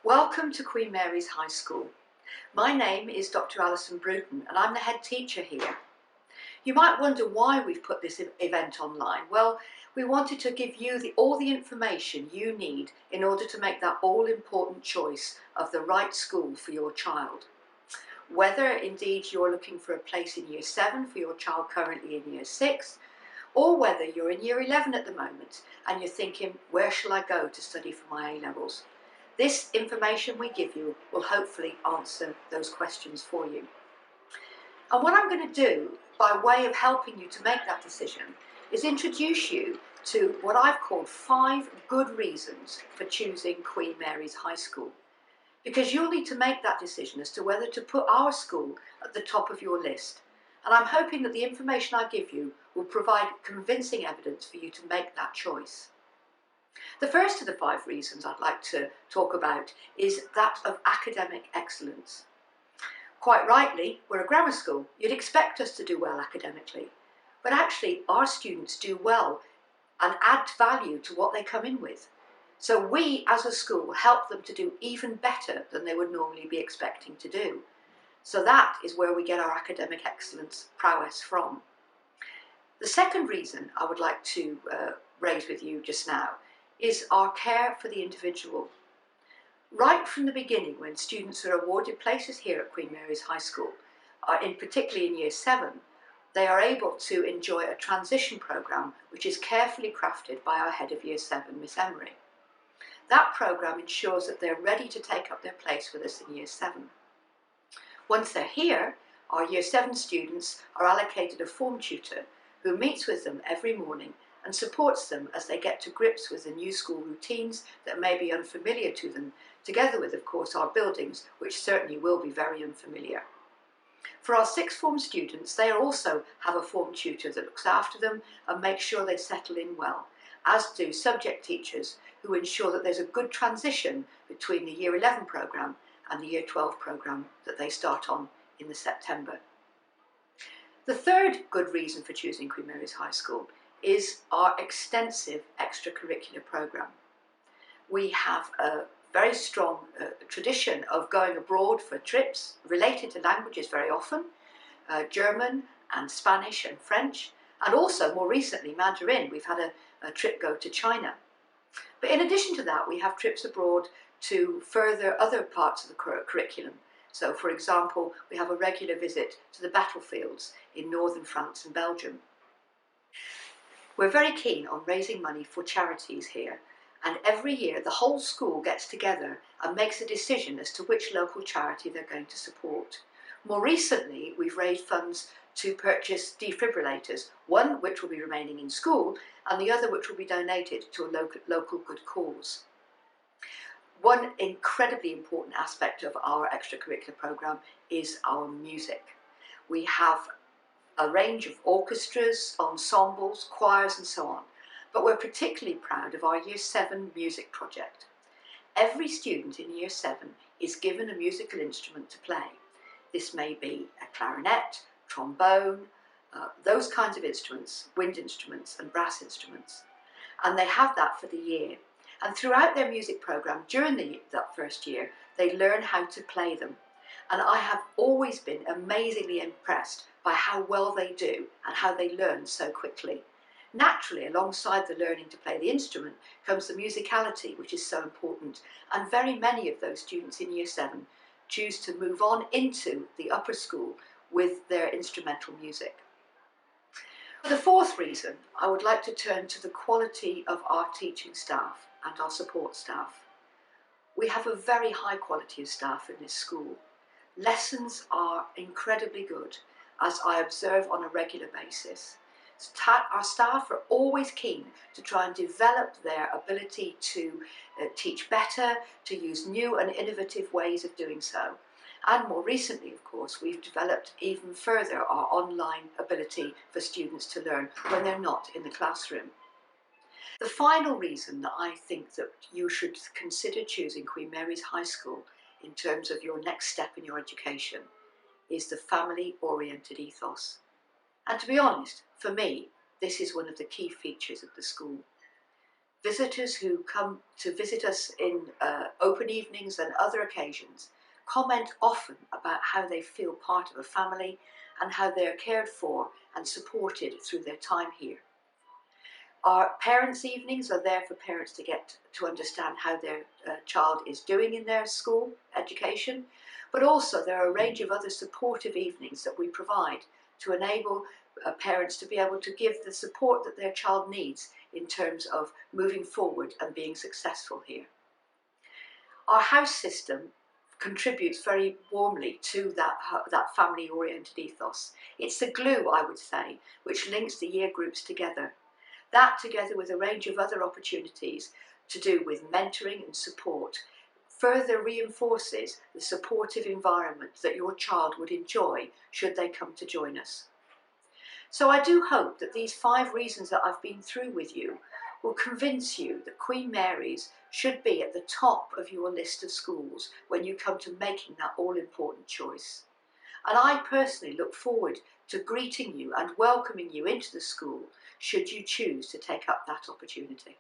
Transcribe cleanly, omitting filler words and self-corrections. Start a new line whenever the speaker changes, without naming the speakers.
Welcome to Queen Mary's High School. My name is Dr Bruton and I'm the head teacher here. You might wonder why we've put this event online. Well, we wanted to give you all the information you need in order to make that all-important choice of the right school for your child. Whether indeed you're looking for a place in Year 7 for your child currently in Year 6, or whether you're in Year 11 at the moment and you're thinking, where shall I go to study for my A-levels? This information we give you will hopefully answer those questions for you. And what I'm going to do, by way of helping you to make that decision, is introduce you to what I've called 5 good reasons for choosing Queen Mary's High School. Because you'll need to make that decision as to whether to put our school at the top of your list. And I'm hoping that the information I give you will provide convincing evidence for you to make that choice. The first of the 5 reasons I'd like to talk about is that of academic excellence. Quite rightly, we're a grammar school. You'd expect us to do well academically, but actually our students do well and add value to what they come in with. So we as a school help them to do even better than they would normally be expecting to do. So that is where we get our academic excellence prowess from. The second reason I would like to raise with you just now is our care for the individual. Right from the beginning, when students are awarded places here at Queen Mary's High School, particularly in Year 7, they are able to enjoy a transition programme which is carefully crafted by our head of Year 7, Miss Emery. That programme ensures that they're ready to take up their place with us in Year 7. Once they're here, our Year 7 students are allocated a form tutor who meets with them every morning and supports them as they get to grips with the new school routines that may be unfamiliar to them, together with, of course, our buildings, which certainly will be very unfamiliar. For our 6th form students, they also have a form tutor that looks after them and makes sure they settle in well, as do subject teachers who ensure that there's a good transition between the Year 11 programme and the Year 12 programme that they start on in September. The third good reason for choosing Queen Mary's High School is our extensive extracurricular programme. We have a very strong tradition of going abroad for trips related to languages very often, German and Spanish and French, and also more recently Mandarin. We've had a trip go to China. But in addition to that, we have trips abroad to further other parts of the curriculum. So for example, we have a regular visit to the battlefields in northern France and Belgium. We're very keen on raising money for charities here, and every year the whole school gets together and makes a decision as to which local charity they're going to support. More recently, we've raised funds to purchase defibrillators, one which will be remaining in school and the other which will be donated to a local good cause. One incredibly important aspect of our extracurricular programme is our music. We have a range of orchestras, ensembles, choirs and so on, but we're particularly proud of our Year 7 music project. Every student in Year 7 is given a musical instrument to play. This may be a clarinet, trombone, those kinds of instruments, wind instruments and brass instruments. And they have that for the year. And throughout their music programme, during that first year, they learn how to play them. And I have always been amazingly impressed by how well they do and how they learn so quickly. Naturally, alongside the learning to play the instrument comes the musicality, which is so important. And very many of those students in Year 7 choose to move on into the upper school with their instrumental music. For the fourth reason, I would like to turn to the quality of our teaching staff and our support staff. We have a very high quality of staff in this school. Lessons are incredibly good, as I observe on a regular basis. Our staff are always keen to try and develop their ability to teach better, to use new and innovative ways of doing so. And more recently, of course, we've developed even further our online ability for students to learn when they're not in the classroom. The final reason that I think that you should consider choosing Queen Mary's High School in terms of your next step in your education is the family-oriented ethos. And to be honest, for me, this is one of the key features of the school. Visitors who come to visit us in open evenings and other occasions comment often about how they feel part of a family and how they are cared for and supported through their time here. Our parents' evenings are there for parents to get to understand how their child is doing in their school education, but also there are a range of other supportive evenings that we provide to enable parents to be able to give the support that their child needs in terms of moving forward and being successful here. Our house system contributes very warmly to that family-oriented ethos. It's the glue, I would say, which links the year groups together. That, together with a range of other opportunities to do with mentoring and support, further reinforces the supportive environment that your child would enjoy should they come to join us. So I do hope that these 5 reasons that I've been through with you will convince you that Queen Mary's should be at the top of your list of schools when you come to making that all-important choice. And I personally look forward to greeting you and welcoming you into the school should you choose to take up that opportunity.